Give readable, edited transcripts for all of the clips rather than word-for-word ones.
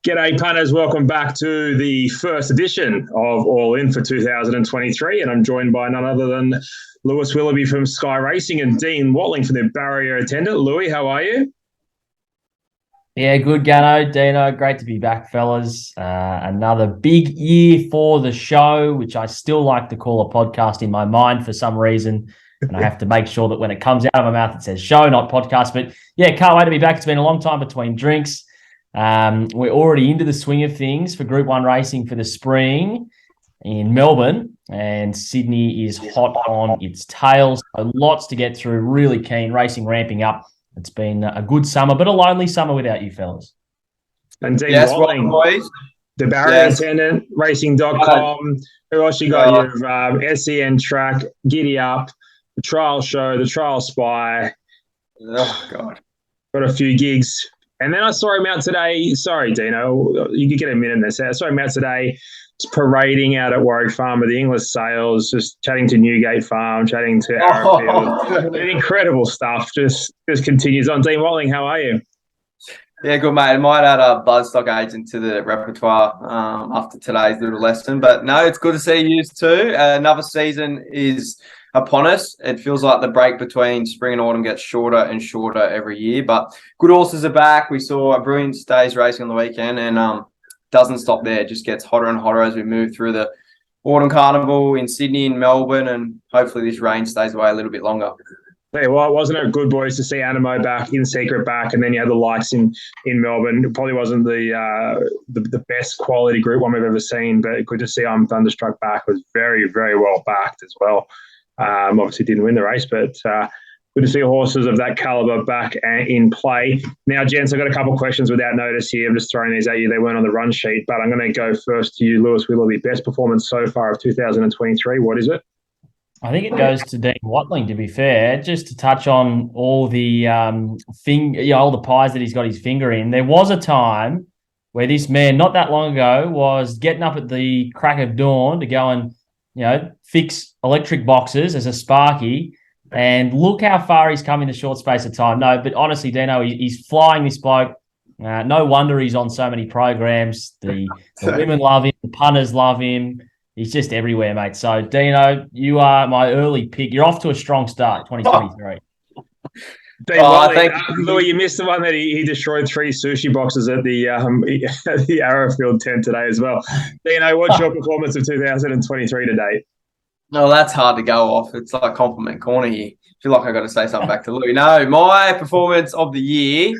G'day, punters. Welcome back to the first edition of All In for 2023. And I'm joined by none other than Lewis Willoughby from Sky Racing and Dean Watling from the Barrier Attendant. Louis, how are you? Yeah, good, Gannon. Dino, great to be back, fellas. Another big year for the show, which I still like to call a podcast in my mind for some reason. And I have to make sure that when it comes out of my mouth, it says show, not podcast. But yeah, can't wait to be back. It's been a long time between drinks. We're already into the swing of things for Group 1 racing for the spring in Melbourne, and Sydney is hot on its tails. So lots to get through, really keen, racing ramping up. It's been a good summer, but a lonely summer without you fellas. And Dean Watling, boys. The Barrier Attendant, Racing.com. Who else you got? You have SEN Track, Giddy Up, the Trial Show, the Trial Spy. Oh, God. Got a few gigs. And then I saw him out today. Sorry, Dino, you could get a minute in this. I saw him out today just parading out at Warwick Farm with the English sales, just chatting to Newgate Farm, chatting to Arrowfield. Incredible stuff. Just continues on. Dean Watling, how are you? Yeah, good, mate. I might add a bloodstock agent to the repertoire after today's little lesson. But no, it's good to see you too. Another season is upon us. It feels like the break between spring and autumn gets shorter and shorter every year. But good horses are back. We saw a brilliant Stays racing on the weekend, and doesn't stop there. It just gets hotter and hotter as we move through the autumn carnival in Sydney and Melbourne, and hopefully this rain stays away a little bit longer. Yeah, well, wasn't it good, boys, to see Animo back, In Secret back, and then you had the likes in Melbourne. It probably wasn't the best quality Group 1 we've ever seen, but good to see Thunderstruck back. It was very, very well backed as well. Obviously didn't win the race, but good to see horses of that caliber back in play. Now, gents, I've got a couple of questions without notice here. I'm just throwing these at you. They weren't on the run sheet, but I'm going to go first to you, Lewis Willoughby. Best performance so far of 2023. What is it? I think it goes to Dean Watling, to be fair, just to touch on all the all the pies that he's got his finger in. There was a time where this man, not that long ago, was getting up at the crack of dawn to go and, fix electric boxes as a Sparky. And look how far he's come in the short space of time. No, but honestly, Dino, he's flying, this bloke. No wonder he's on so many programs. The women love him. The punters love him. He's just everywhere, mate. So, Dino, you are my early pick. You're off to a strong start, 2023. Thank you. Louis, you missed the one that he destroyed 3 sushi boxes at the Arrowfield tent today as well. Dino, what's your performance of 2023 to date? No, that's hard to go off. It's like compliment corner here. I feel like I got to say something back to Louis. No, my performance of the year,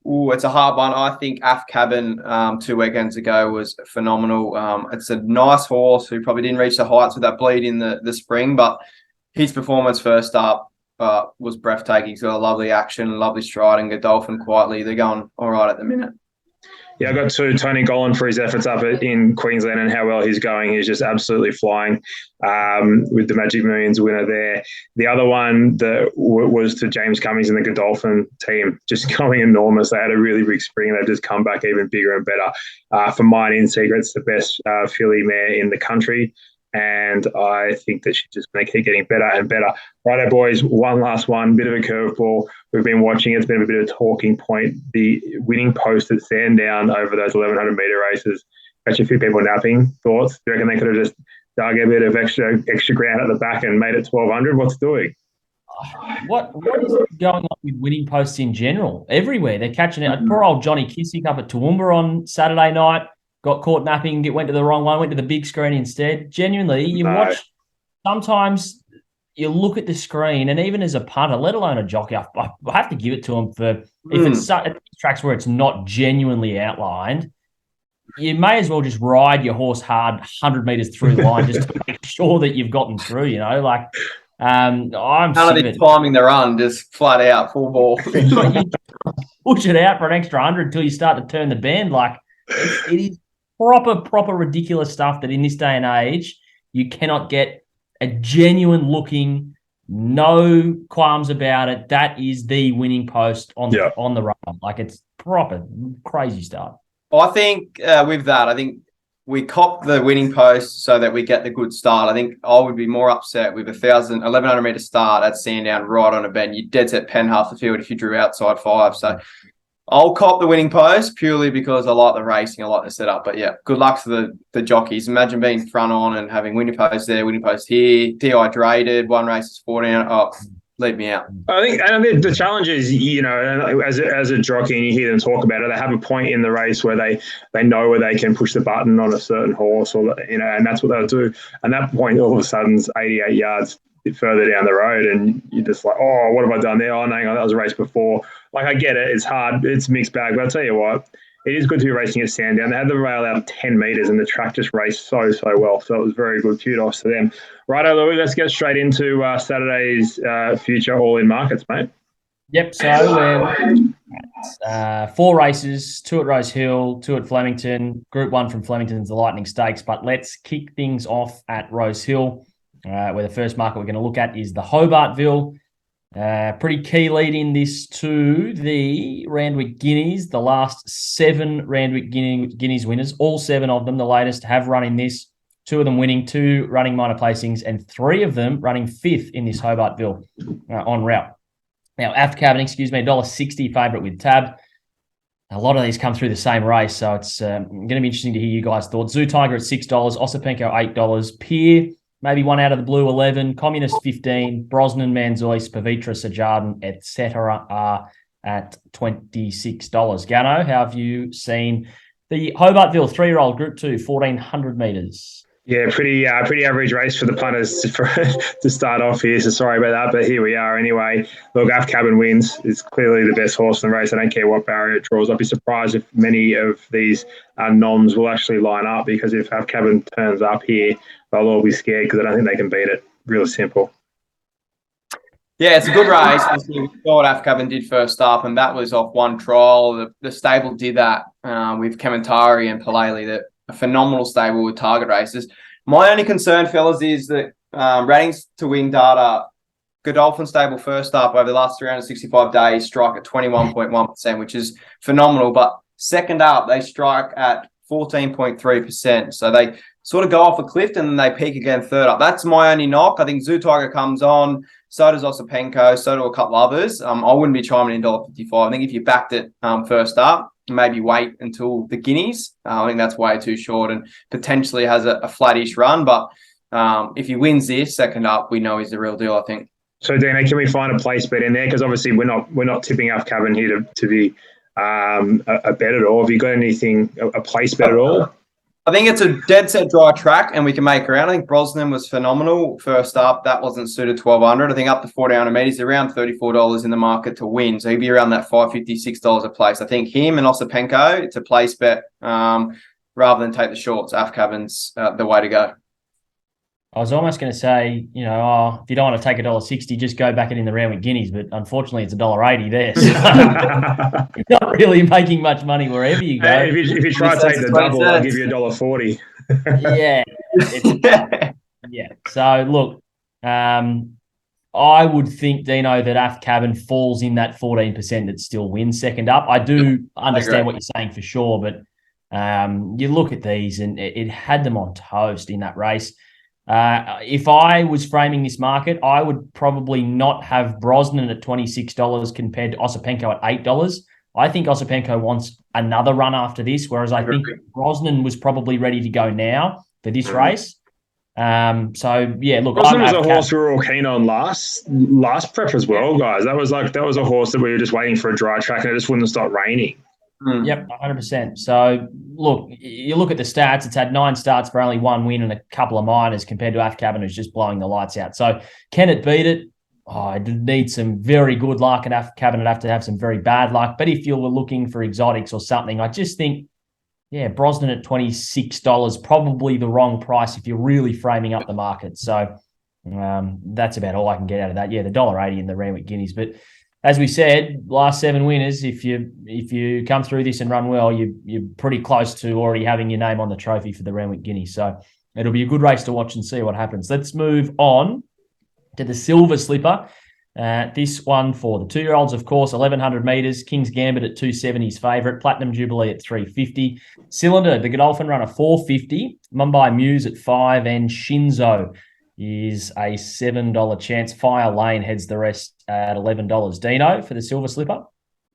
it's a hard one. I think Af Cabin 2 weekends ago was phenomenal. It's a nice horse who probably didn't reach the heights with that bleed in the spring, but his performance first up was breathtaking. He's got a lovely action, lovely stride, and Godolphin quietly. They're going all right at the minute. Yeah, I got to Tony Gollan for his efforts up in Queensland and how well he's going. He's just absolutely flying with the Magic Millions winner there. The other one that was to James Cummings and the Godolphin team, just going enormous. They had a really big spring. They've just come back even bigger and better. For mine, In Secret's the best filly mare in the country. And I think that she's just going to keep getting better and better. Righto, boys, one last one, bit of a curveball. We've been watching. It's been a bit of a talking point. The winning post at Sandown over those 1,100-metre races. Actually, a few people napping. Thoughts? Do you reckon they could have just dug a bit of extra ground at the back and made it 1,200? What's doing? What is going on with winning posts in general? Everywhere. They're catching it. Poor old Johnny Kissick up at Toowoomba on Saturday night. Got caught napping, went to the wrong one, went to the big screen instead. Genuinely, you watch, sometimes you look at the screen, and even as a punter, let alone a jockey, I have to give it to him for, if it's at tracks where it's not genuinely outlined, you may as well just ride your horse hard 100 metres through the line just to make sure that you've gotten through, I'm none of this timing the run, just flat out, full ball. You push it out for an extra 100 until you start to turn the bend. It is proper ridiculous stuff that in this day and age you cannot get a genuine looking, no qualms about it. That is the winning post on the run. It's proper crazy stuff. I think with that, I think we cop the winning post so that we get the good start. I think I would be more upset with 1,100 metre start at Sandown right on a bend. You dead set pen half the field if you drew outside 5. So I'll cop the winning post purely because I like the racing, I like the setup. But yeah, good luck to the jockeys. Imagine being front on and having winning post there, winning post here, dehydrated. One race is 14. Oh, leave me out. I think the challenge is, as a jockey, and you hear them talk about it, they have a point in the race where they know where they can push the button on a certain horse, or and that's what they'll do. And that point, all of a sudden, is 88 yards further down the road, and you're just like, oh, what have I done there? Oh, no, hang on, that was a race before. Like, I get it, it's hard, it's a mixed bag, but I'll tell you what, it is good to be racing at Sandown. They had the rail out 10 metres, and the track just raced so well. So it was very good. Kudos to them. Righto, Louis, let's get straight into Saturday's future all-in markets, mate. Yep, so we're 4 races, 2 at Rosehill, 2 at Flemington. Group 1 from Flemington's the Lightning Stakes, but let's kick things off at Rosehill, where the first market we're going to look at is the Hobartville. Pretty key lead in this to the Randwick Guineas. The last 7 Randwick Guineas winners, all 7 of them, the latest, have run in this. 2 of them winning, 2 running minor placings, and 3 of them running 5th in this Hobartville on route. Now, after cabin, $1.60 favourite with Tab. A lot of these come through the same race, so it's going to be interesting to hear you guys' thoughts. Zoo Tiger at $6, Osipenko $8, Pier, maybe one out of the blue, 11, Communist 15, Brosnan, Manzois, Pavitra, Sajardin, etc. are at $26. Gano, how have you seen the Hobartville 3-year-old Group 2, 1,400 metres? Yeah, pretty average race for the punters to start off here. So sorry about that, but here we are anyway. Look, Af Cabin wins. It's clearly the best horse in the race. I don't care what barrier it draws. I'd be surprised if many of these noms will actually line up, because if Af Cabin turns up here, they'll all be scared because I don't think they can beat it. Real simple. Yeah, it's a good race. We saw what Af Cabin did first up, and that was off one trial. The stable did that with Kementari and Palele, that a phenomenal stable with target races. My only concern, fellas, is that ratings to win data, Godolphin stable first up over the last 365 days strike at 21.1%, which is phenomenal. But second up, they strike at 14.3%. So they sort of go off a cliff and then they peak again third up. That's my only knock. I think Zoo Tiger comes on, so does Osipenko, so do a couple others. I wouldn't be chiming in $1.55. I think if you backed it first up, maybe wait until the Guineas. I think that's way too short and potentially has a flattish run. But if he wins this second up, we know he's the real deal, I think. So, Dino, can we find a place bet in there? Because obviously we're not tipping Af Cabin here to be a bet at all. Have you got anything, a place bet at all? I think it's a dead set dry track and we can make around. I think Brosnan was phenomenal first up. That wasn't suited 1,200. I think up to 1,400 metres, around $34 in the market to win. So he'd be around that $5.56 a place. I think him and Osipenko, it's a place bet rather than take the shorts. Af Cabin's the way to go. I was almost going to say, if you don't want to take $1.60, just go back it in the round with Guineas. But unfortunately, it's $1.80 there. So you're not really making much money wherever you go. Hey, if you try to take the double, I'll give you $1.40. Yeah. So, look, I would think, Dino, that Af Cabin falls in that 14% that still wins second up. I do understand what you're saying for sure, but you look at these and it had them on toast in that race. If I was framing this market, I would probably not have Brosnan at $26 compared to Osipenko at $8. I think Osipenko wants another run after this, whereas I think Brosnan was probably ready to go now for this race. So yeah, look, Brosnan was a horse we were all keen on last prep as well, guys. That was a horse that we were just waiting for a dry track and it just wouldn't stop raining. Yep, 100%. So, look, you look at the stats, it's had 9 starts for only 1 win and a couple of minors compared to Af Cabin, who's just blowing the lights out. So, can it beat it? It needs some very good luck, and Af Cabin would have to have some very bad luck. But if you were looking for exotics or something, I just think, Brosnan at $26, probably the wrong price if you're really framing up the market. So, that's about all I can get out of that. Yeah, the $1.80 in the Randwick Guineas. But as we said, last 7 winners, if you come through this and run well, you're pretty close to already having your name on the trophy for the Randwick Guineas. So it'll be a good race to watch and see what happens. Let's move on to the Silver Slipper. This one for the 2-year-olds, of course, 1,100 metres. King's Gambit at 270's favourite. Platinum Jubilee at 350. Cylinder, the Godolphin runner, 450. Mumbai Muse at 5. And Shinzo is a $7 chance. Fire Lane heads the rest at $11. Dino for the Silver Slipper.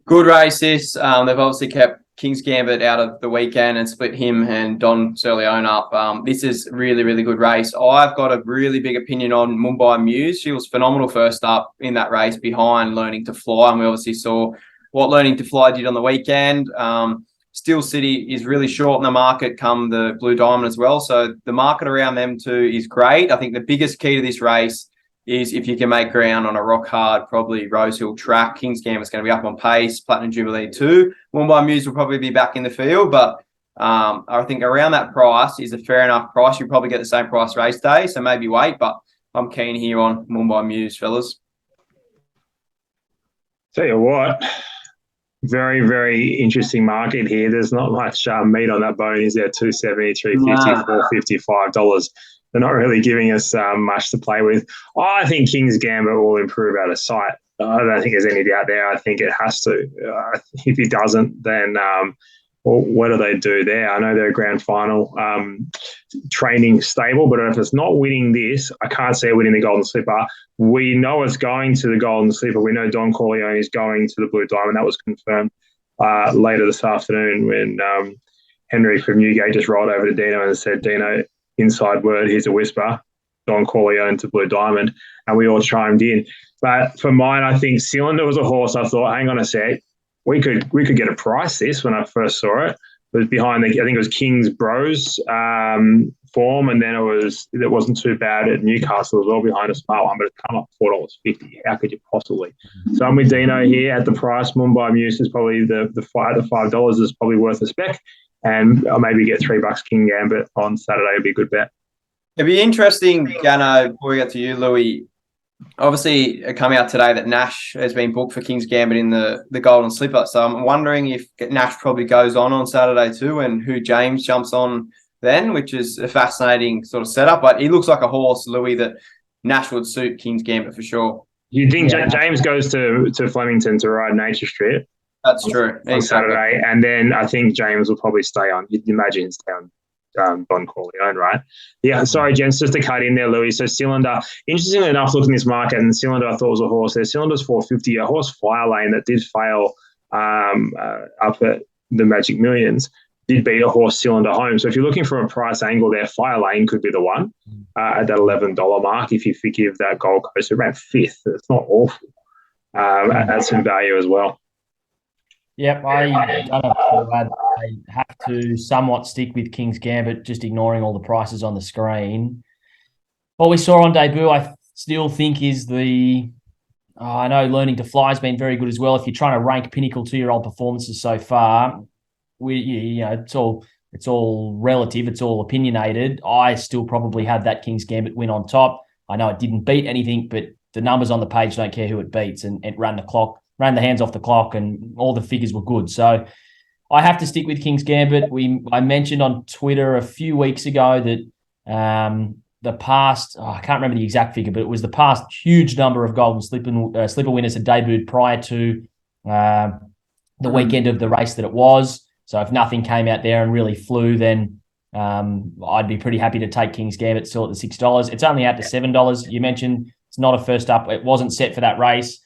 Good race this. They've obviously kept King's Gambit out of the weekend and split him and Don Surleone up. This is really, really good race. I've got a really big opinion on Mumbai Muse. She was phenomenal first up in that race behind Learning to Fly, and we obviously saw what Learning to Fly did on the weekend. Steel City is really short in the market come the Blue Diamond as well. So the market around them too is great. I think the biggest key to this race is if you can make ground on a rock hard, probably Rosehill track. King's Gambit's going to be up on pace. Platinum Jubilee too. Mumbai Muse will probably be back in the field, but I think around that price is a fair enough price. You probably get the same price race day, so maybe wait, but I'm keen here on Mumbai Muse, fellas. Tell you what, very, very interesting market here. There's not much meat on that bone, is there? $270, $350, $455. They're not really giving us much to play with. I think King's Gambit will improve out of sight. I don't think there's any doubt there. I think it has to. If he doesn't, then well, what do they do there? I know they're a grand final training stable, but if it's not winning this, I can't see it winning the Golden Slipper. We know it's going to the Golden Slipper. We know Don Corleone is going to the Blue Diamond. That was confirmed later this afternoon when Henry from Newgate just rolled over to Dino and said, Dino, inside word, here's a whisper, Don Corleone to Blue Diamond, and we all chimed in. But for mine, I think Cylinder was a horse. I thought, hang on a sec, we could get a price this when I first saw it. It was behind I think it was King's Bros form, and then it wasn't too bad at Newcastle as well behind a smart one, but it's come up $4.50. How could you possibly? So I'm with Dino here at the price. Mumbai Muse is probably the $5 is probably worth a spec. And I'll maybe get $3 King Gambit on Saturday would be a good bet. It'd be interesting, Gannon, before we get to you, Louis. Obviously, coming out today that Nash has been booked for King's Gambit in the Golden Slipper. So I'm wondering if Nash probably goes on Saturday too, and who James jumps on then, which is a fascinating sort of setup. But he looks like a horse, Louis, that Nash would suit King's Gambit for sure. You think James goes to Flemington to ride Nature Strip? That's true. On Saturday, and then I think James will probably stay on. You'd imagine he'll stay on Don Corleone, right? Yeah, sorry, gents, just to cut in there, Louis. So Cylinder, interestingly enough, looking at this market, and Cylinder I thought was a horse there. Cylinder's $450, a horse Fire Lane that did fail up at the Magic Millions, did beat a horse Cylinder home. So if you're looking for a price angle there, Fire Lane could be the one at that $11 mark. If you forgive that Gold Coast, around fifth. It's not awful. At some value as well. Yep, I have to somewhat stick with King's Gambit, just ignoring all the prices on the screen. What we saw on debut, I still think is I know Learning to Fly has been very good as well. If you're trying to rank pinnacle 2-year-old performances so far, it's all relative, it's all opinionated. I still probably have that King's Gambit win on top. I know it didn't beat anything, but the numbers on the page don't care who it beats, and it ran the hands off the clock, and all the figures were good. So I have to stick with King's Gambit. I mentioned on Twitter a few weeks ago that the past, I can't remember the exact figure, but it was the past huge number of Golden Slipper winners had debuted prior to the weekend of the race that it was. So if nothing came out there and really flew, then I'd be pretty happy to take King's Gambit still at the $6. It's only out to $7. You mentioned it's not a first up. It wasn't set for that race.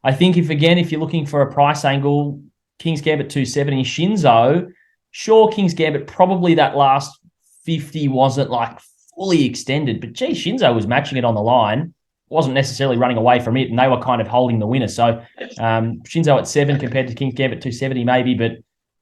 I think if you're looking for a price angle, King's Gambit 270, Shinzo, sure, King's Gambit, probably that last 50 wasn't like fully extended, but gee, Shinzo was matching it on the line, wasn't necessarily running away from it, and they were kind of holding the winner. So Shinzo at 7 compared to King's Gambit 270 maybe, but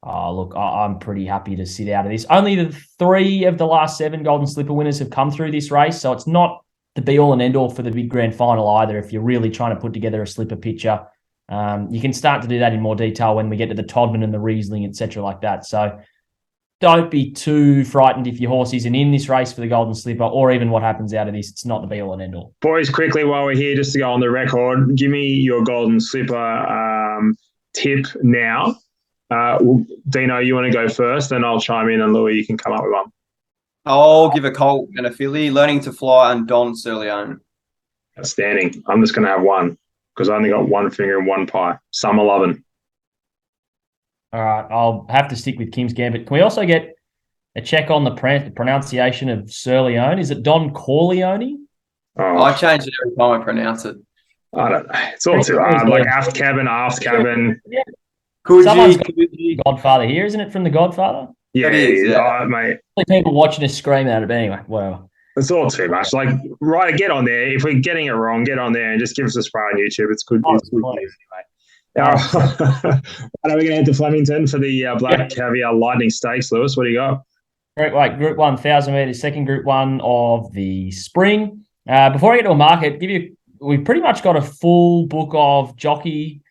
I'm pretty happy to sit out of this. Only the 3 of the last 7 Golden Slipper winners have come through this race, so it's not the be-all and end-all for the big grand final either. If you're really trying to put together a slipper picture, you can start to do that in more detail when we get to the Todman and the Riesling, etc., like that. So don't be too frightened if your horse isn't in this race for the Golden Slipper, or even what happens out of this. It's not the be-all and end-all. Boys, quickly while we're here, just to go on the record, give me your Golden Slipper tip now. Dino, you want to go first, then I'll chime in, and Louis, you can come up with one. I'll give a Colt and a filly, Learning to Fly and Don Surleone. Outstanding. I'm just going to have one because I only got one finger and one pie. Summer loving. All right, I'll have to stick with King's Gambit. Can we also get a check on the pronunciation of Surleone? Is it Don Corleone? Oh, I change it every time I pronounce it. I don't know. It's all too hard. Like aft cabin. Yeah. Someone's got the Godfather here, isn't it? From the Godfather? Yeah, it is. Yeah. Oh, mate. People watching us scream at it, but anyway, whatever. It's all too much. Like, right, get on there. If we're getting it wrong, get on there and just give us a spray on YouTube. It's good. It's good news, anyway. Are we going to head to Flemington for the Black Caviar Lightning Stakes, Lewis? What do you got? Group 1, 1,000 metres, second Group 1 of the spring. Before I get to a market, we've pretty much got a full book of jockey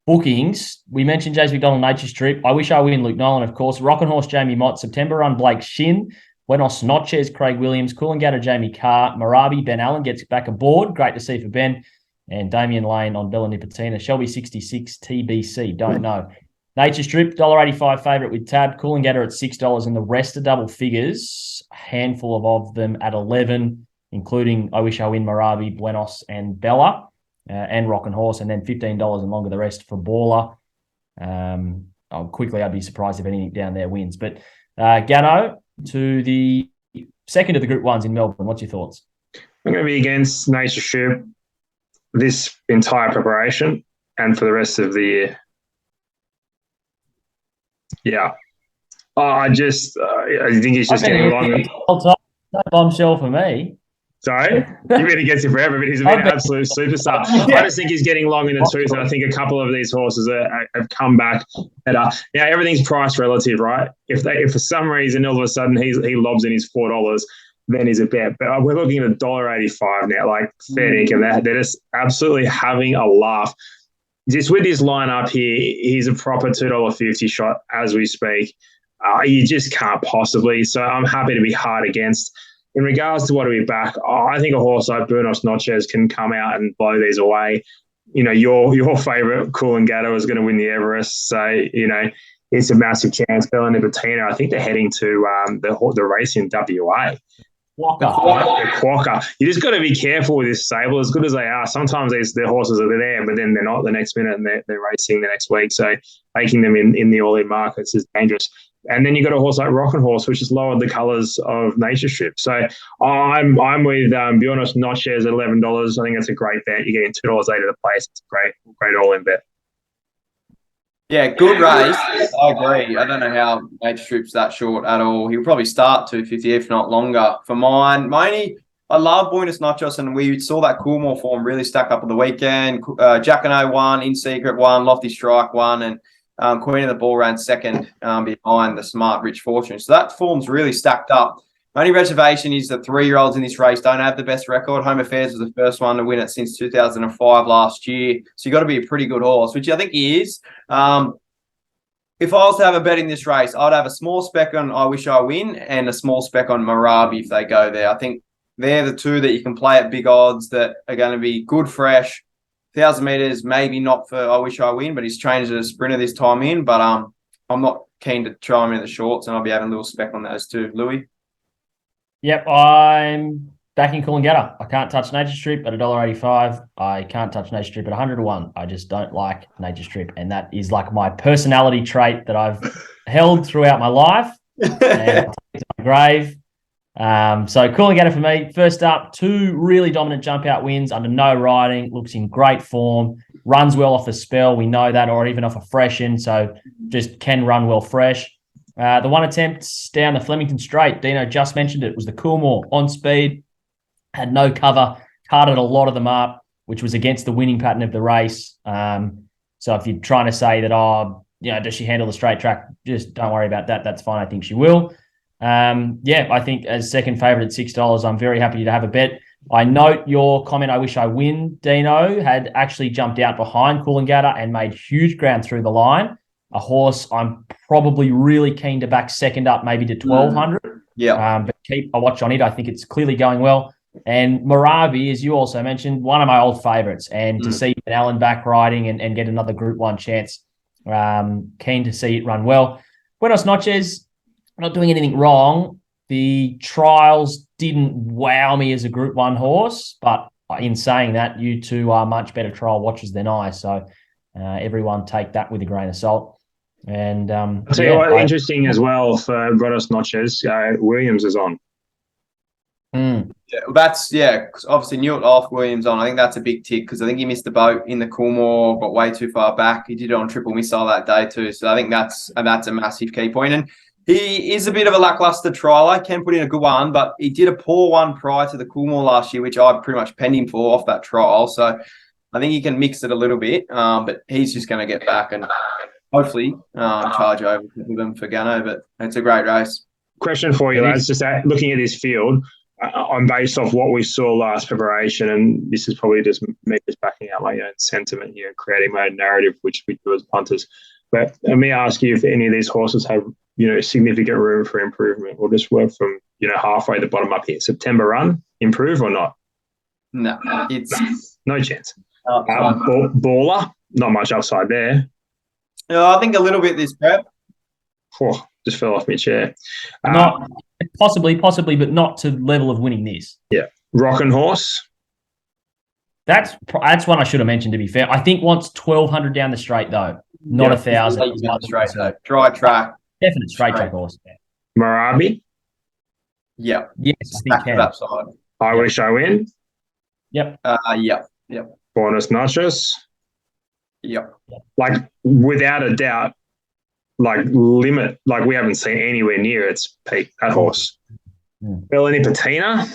bookings. We mentioned James McDonald Nature Strip. I Wish I Win, Luke Nolan, of course. Rock and Horse, Jamie Mott. September Run, Blake Shin. Buenos Noches, Craig Williams. Coolangatta, Jamie Carr. Marabi, Ben Allen gets back aboard. Great to see for Ben. And Damien Lane on Bella Nipotina. Shelby 66, TBC. Don't know. Nature Strip, $1.85 favourite with Tab. Coolangatta at $6 and the rest are double figures. A handful of them at 11, including I Wish I Win, Marabi, Buenos and Bella. And Rock and Horse, and then $15 and longer the rest for Baller. I'd be surprised if anything down there wins. But Gano, to the second of the Group 1s in Melbourne. What's your thoughts? I'm going to be against Nature Strip this entire preparation and for the rest of the year. Yeah. I think he's just getting along. No bombshell for me. Sorry? You've been against him forever, but he's been an absolute superstar. I just think he's getting long in the tooth, and I think a couple of these horses have come back better. Now, everything's price relative, right? If for some reason all of a sudden he lobs in his $4, then he's a bet. But we're looking at $1.85 now, like fair dinkum. They're just absolutely having a laugh. Just with this lineup here, he's a proper $2.50 shot as we speak. You just can't possibly. So I'm happy to be hard against. In regards to what do we back, I think a horse like Buenos Noches can come out and blow these away. You know, your favourite Coolangatta is going to win the Everest. So, you know, it's a massive chance. Bella Nipotina, I think they're heading to the race in WA. The Quokka. You just got to be careful with this stable. As good as they are, sometimes the horses are there, but then they're not the next minute and they're racing the next week. So making them in the all-in markets is dangerous. And then you've got a horse like Rock and Horse, which has lowered the colours of Nature Strip. So I'm with Buenos Noches at $11. I think that's a great bet. You're getting $2.80 at the place. It's a great all-in bet. Yeah, good race. I agree. I don't know how Nature Strip's that short at all. He'll probably start 250 if not longer. For mine, I love Buenos Noches, and we saw that Coolmore form really stack up on the weekend. Jacquino won, In Secret won, Lofty Strike won, and Queen of the Ball ran second behind the Smart Rich Fortune. So that form's really stacked up. My only reservation is the 3-year-olds in this race don't have the best record. Home Affairs was the first one to win it since 2005 last year. So you've got to be a pretty good horse, which I think he is. If I was to have a bet in this race, I'd have a small spec on I Wish I Win and a small spec on Marabi if they go there. I think they're the two that you can play at big odds that are going to be good, fresh. 1,000 metres, maybe not for I Wish I Win, but he's trained as a sprinter this time in. But I'm not keen to try him in the shorts, and I'll be having a little spec on those too. Louis? Yep, I'm backing Coolangatta. I can't touch Nature Strip at $1.85. I can't touch Nature Strip at 100-1. I just don't like Nature Strip, and that is like my personality trait that I've held throughout my life. And it's my grave. So Coolangatta for me. First up, 2 really dominant jump out wins under no riding. Looks in great form. Runs well off a spell. We know that, or even off a freshen. So just can run well fresh. The one attempt down the Flemington Straight, Dino just mentioned it, was the Coolmore on speed. Had no cover. Carted a lot of them up, which was against the winning pattern of the race. So if you're trying to say that, does she handle the straight track? Just don't worry about that. That's fine. I think she will. I think as second favourite at $6, I'm very happy to have a bet. I note your comment, I Wish I Win, Dino, had actually jumped out behind Coolangatta and made huge ground through the line. A horse I'm probably really keen to back second up, maybe to 1,200. Yeah. But keep a watch on it. I think it's clearly going well. And Marabi, as you also mentioned, one of my old favourites. And to see Ben Allen back riding and get another Group 1 chance, keen to see it run well. Buenos Noches, not doing anything wrong. The trials didn't wow me as a Group 1 horse, but in saying that, you two are much better trial watchers than I. So everyone take that with a grain of salt. And I'll tell you what, interesting as well for Buenos Noches, Williams is on. Yeah, well, that's 'cause obviously Newt off, Williams on. I think that's a big tick because I think he missed the boat in the Coolmore, got way too far back. He did it on triple missile that day too, so I think that's a massive key point. And he is a bit of a lackluster trialer. Can put in a good one, but he did a poor one prior to the Coolmore last year, which I pretty much penned him for off that trial. So I think he can mix it a little bit, but he's just going to get back and hopefully charge over with them for Gannon. But it's a great race. Question for you, lads. Just looking at this field, I'm based off what we saw last preparation, and this is probably just me just backing out my own sentiment here, creating my own narrative, which we do as punters. But let me ask you if any of these horses have, significant room for improvement. We'll just work from, halfway the bottom up here. September run, improve or not? No, it's no chance. Baller, not much upside there. I think a little bit this prep. Just fell off my chair. Not possibly, but not to the level of winning this. Yeah, Rockin' Horse. That's one I should have mentioned. To be fair, I think once 1,200 down the straight though, not 1,000 down the straight though. Dry track, definite straight track horse. Marabi. Yeah. Yes, I think upside. I wish I win. Yep. Yep. Bonus Nachos. Yep. Like without a doubt. Limit, we haven't seen anywhere near its peak, that horse. Melanie Patina.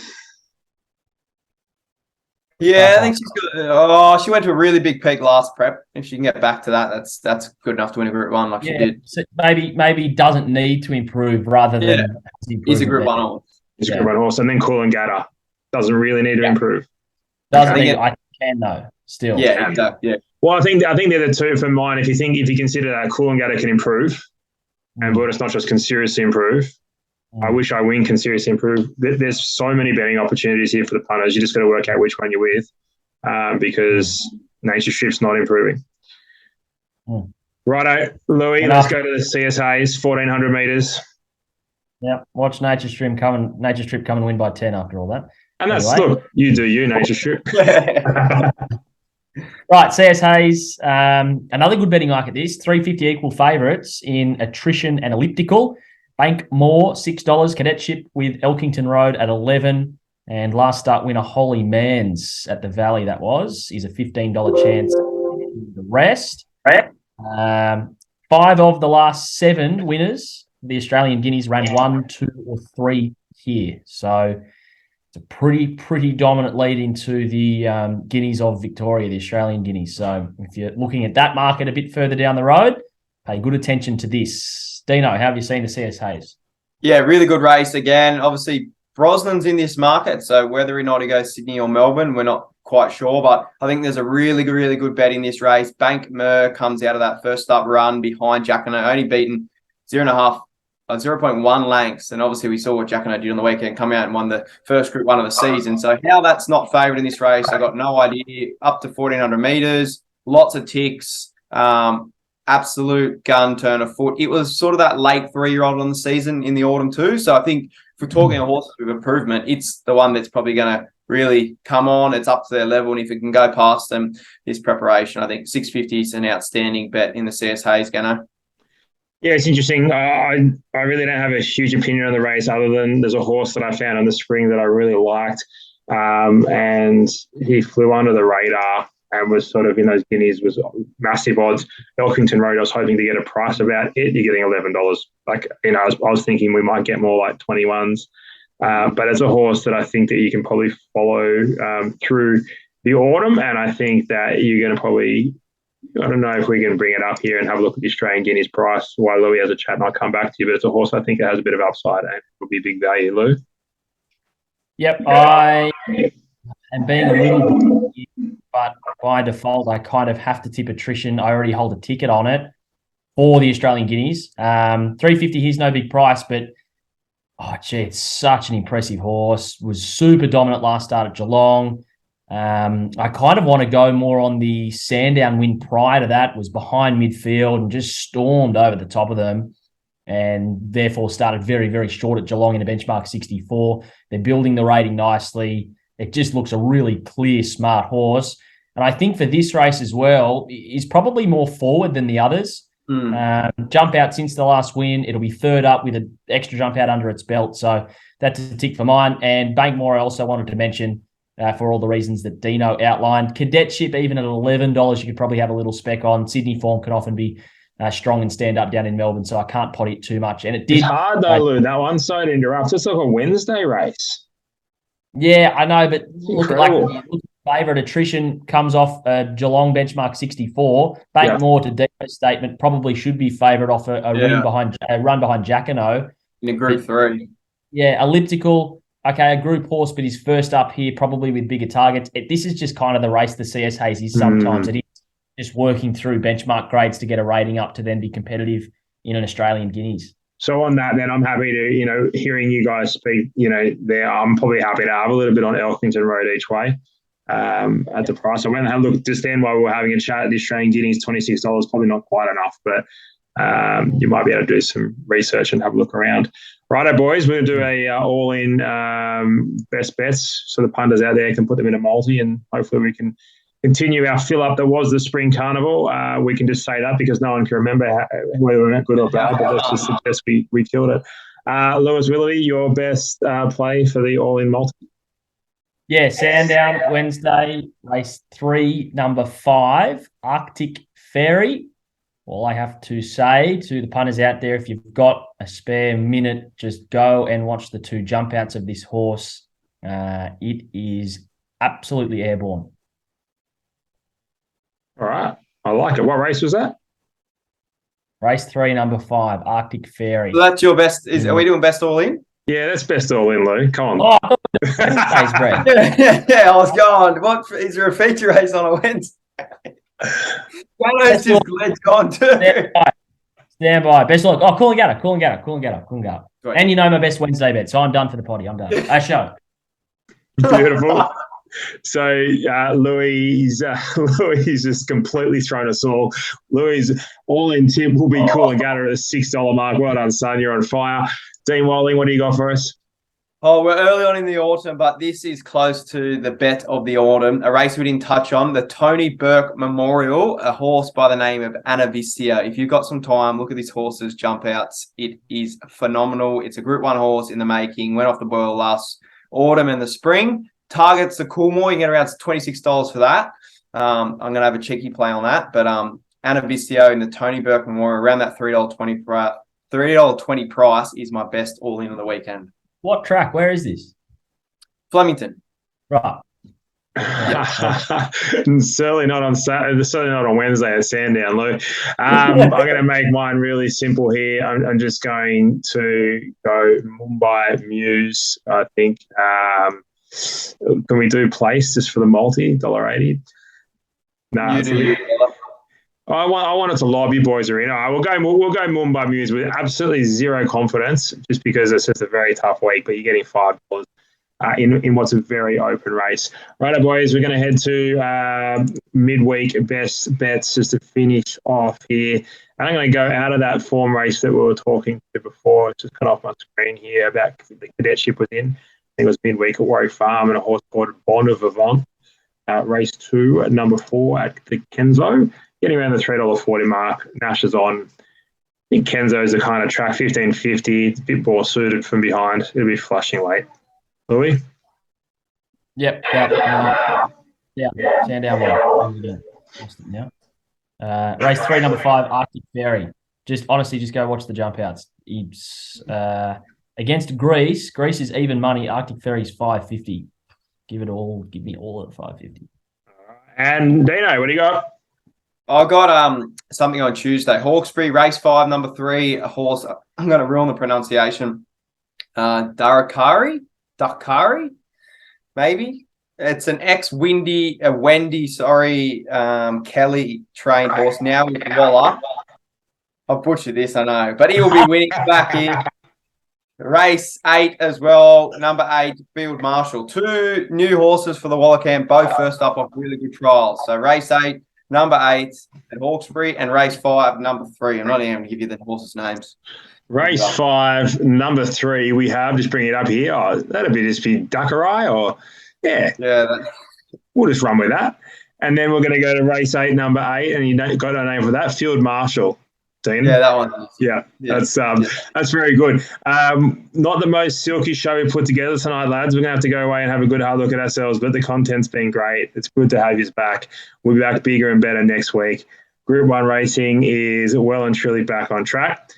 Yeah, I think she's good. She went to a really big peak last prep. If she can get back to that, that's good enough to win a Group 1 like she did. So maybe doesn't need to improve rather than he's a Group 1 horse. He's a Group 1 horse. And then Coolangatta doesn't really need to improve. I can though, still. Yeah, exactly. Yeah. Well, I think they're the two for mine. If you consider that Coolangatta can improve and Bonus Nachos can seriously improve, I wish I win can seriously improve. There's so many betting opportunities here for the punters. You just got to work out which one you're with because Nature Strip's not improving. Righto, Louis, let's go to the CSAs, 1,400 metres. Yep, watch Nature Strip come and win by 10 after all that. And that's, look, you do you, Nature Strip. Right, CSAs, another good betting market this, 350 equal favourites in attrition and elliptical. Bank more, $6. Cadetship with Elkington Road at 11. And last start winner, Holy Man's at the Valley, that is a $15 chance. The rest, 5 of the last 7 winners, the Australian Guineas ran 1, 2 or 3 here. So it's a pretty dominant lead into the Guineas of Victoria, the Australian Guineas. So if you're looking at that market a bit further down the road, pay good attention to this. Dino, how have you seen the CSAs? Yeah, really good race again. Obviously, Brosnan's in this market, so whether or not he goes Sydney or Melbourne, we're not quite sure. But I think there's a really good bet in this race. Bank Mer comes out of that first up run behind Jacquino, only beaten 0.1 lengths. And obviously we saw what Jacquino did on the weekend, come out and won the first Group 1 of the season. So how that's not favoured in this race, I got no idea. Up to 1,400 metres, lots of ticks, absolute gun turn of foot. It was sort of that late 3-year-old on the season in the autumn too. So I think if we're talking a horse with improvement, it's the one that's probably going to really come on. It's up to their level. And if it can go past them, this preparation, I think 650 is an outstanding bet in the CSAs, Gannon. Yeah, it's interesting. I really don't have a huge opinion on the race other than there's a horse that I found on the spring that I really liked. And he flew under the radar and was sort of in those guineas, was massive odds. Elkington Road, I was hoping to get a price about it. You're getting $11. I was thinking we might get more like 21s. But it's a horse that I think that you can probably follow through the autumn. And I think that you're going to probably, I don't know if we can bring it up here and have a look at the Australian Guineas price while Louis has a chat and I'll come back to you. But it's a horse I think it has a bit of upside and will be big value, Lou. Yep, I am being a little bit, but by default, I kind of have to tip attrition. I already hold a ticket on it for the Australian Guineas. 350 here's no big price, but it's such an impressive horse. Was super dominant last start at Geelong. I kind of want to go more on the Sandown win prior to that, was behind midfield and just stormed over the top of them and therefore started very, very short at Geelong in a benchmark 64. They're building the rating nicely. It just looks a really clear, smart horse. And I think for this race as well, he's probably more forward than the others. Jump out since the last win. It'll be third up with an extra jump out under its belt. So that's a tick for mine. And Bankmore, I also wanted to mention for all the reasons that Dino outlined. Cadetship, even at $11, you could probably have a little spec on. Sydney form can often be strong and stand up down in Melbourne, so I can't pot it too much. And it did. It's hard though, Lou. That one, sorry to interrupt. It's like a Wednesday race. Yeah, I know, but look at favourite attrition comes off Geelong benchmark 64. Bankmore to Dino's statement probably should be favourite off a run behind Jacquino. In a Group 3. Yeah, elliptical. Okay, a group horse, but he's first up here, probably with bigger targets. This is just kind of the race the CS Hayes is sometimes. It is just working through benchmark grades to get a rating up to then be competitive in an Australian Guineas. So on that, then I'm happy to, hearing you guys speak, there, I'm probably happy to have a little bit on Elkington Road each way at the price. I went and had a look just then while we were having a chat at the Australian Guineas, $26, probably not quite enough, but you might be able to do some research and have a look around. Righto, boys, we're going to do a all-in best bets so the punters out there can put them in a multi, and hopefully we can continue our fill-up that was the Spring Carnival. We can just say that because no one can remember whether we're good or bad, but let's just suggest we killed it. Lewis Willoughby, your best play for the all-in multi? Yeah, Sandown, Wednesday, race 3, number 5, Arctic Fairy. All I have to say to the punters out there, if you've got a spare minute, just go and watch the 2 jump outs of this horse. It is absolutely airborne. All right. I like it. What race was that? Race 3, number 5, Arctic Fairy. So that's your best. Are we doing best all in? Yeah, that's best all in, Lou. Come on. Oh, I thought it was Wednesday's, Brett. I was going. What is there a feature race on a Wednesday? Ganno's just legs gone too. Stand by. Best of luck. Oh, Coolangatta. Right. And you know my best Wednesday bet, so I'm done for the potty. I'm done. Show. Beautiful. So Louis just completely thrown us all. Louis' all-in tip will be Coolangatta at the $6 mark. Well done, son. You're on fire. Dean Watling, what do you got for us? Oh, we're early on in the autumn, but this is close to the bet of the autumn. A race we didn't touch on, the Tony Burke Memorial, a horse by the name of Anavistia. If you've got some time, look at this horse's jump outs. It is phenomenal. It's a Group 1 horse in the making. Went off the boil last autumn and the spring. Targets the Coolmore. You can get around $26 for that. I'm going to have a cheeky play on that. But Anavistia in the Tony Burke Memorial, around that $3.20 price is my best all-in of the weekend. What track? Where is this? Flemington. Right. Certainly not on Saturday. Certainly not on Wednesday at Sandown, Lou. I'm going to make mine really simple here. I'm just going to go Mumbai Muse. I think. Can we do place just for the multi $1.80? No. I wanted to lob you boys are in. We'll go Mumbai Muse with absolutely zero confidence, just because it's just a very tough week. But you're getting $5 in what's a very open race. Right, boys, we're going to head to midweek best bets just to finish off here. And I'm going to go out of that form race that we were talking to before. It's just cut off my screen here about the cadetship within. I think it was midweek at Warwick Farm and a horse called Bond of Vivant. Race 2 at number 4 at the Kenzo. Getting around the $3.40 mark. Nash is on. I think Kenzo's the kind of track, 1550. It's a bit more suited from behind. It'll be flushing late. Louis? Yep. Sandown one. Race 3, number 5, Arctic Fairy. Just go watch the jump outs. It's against Greece. Greece is even money. Arctic Fairy's $5.50. Give me all at $5.50. And Dino, what do you got? I got something on Tuesday. Hawkesbury, race 5, number 3, a horse. I'm going to ruin the pronunciation. Dakari, maybe. It's an Wendy, Kelly trained horse now with Waller. I've butchered this, I know, but he will be winning back in. Race 8 as well, number 8, Field Marshal. 2 new horses for the Waller camp, both first up off really good trials. So race 8, number 8 at Hawkesbury, and race 5, number 3. I'm not even going to give you the horses' names. Race 5, number 3, we have, just bring it up here. Oh, that'd be Dakari or, yeah. We'll just run with that. And then we're going to go to race 8, number 8, and you got a name for that, Field Marshal. Dean? Yeah, that one. Yeah, that's very good. Not the most silky show we put together tonight, lads. We're going to have to go away and have a good hard look at ourselves, but the content's been great. It's good to have you back. We'll be back bigger and better next week. Group 1 racing is well and truly back on track.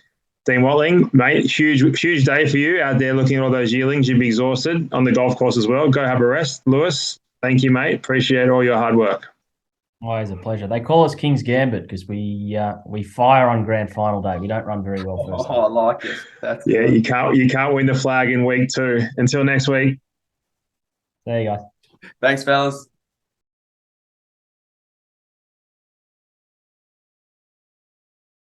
Dean Watling, mate, huge day for you out there looking at all those yearlings. You'll be exhausted on the golf course as well. Go have a rest. Lewis, thank you, mate. Appreciate all your hard work. Always a pleasure. They call us King's Gambit because we fire on grand final day. We don't run very well first. I like it. That's good. You can't win the flag in week 2. Until next week. There you go. Thanks, fellas.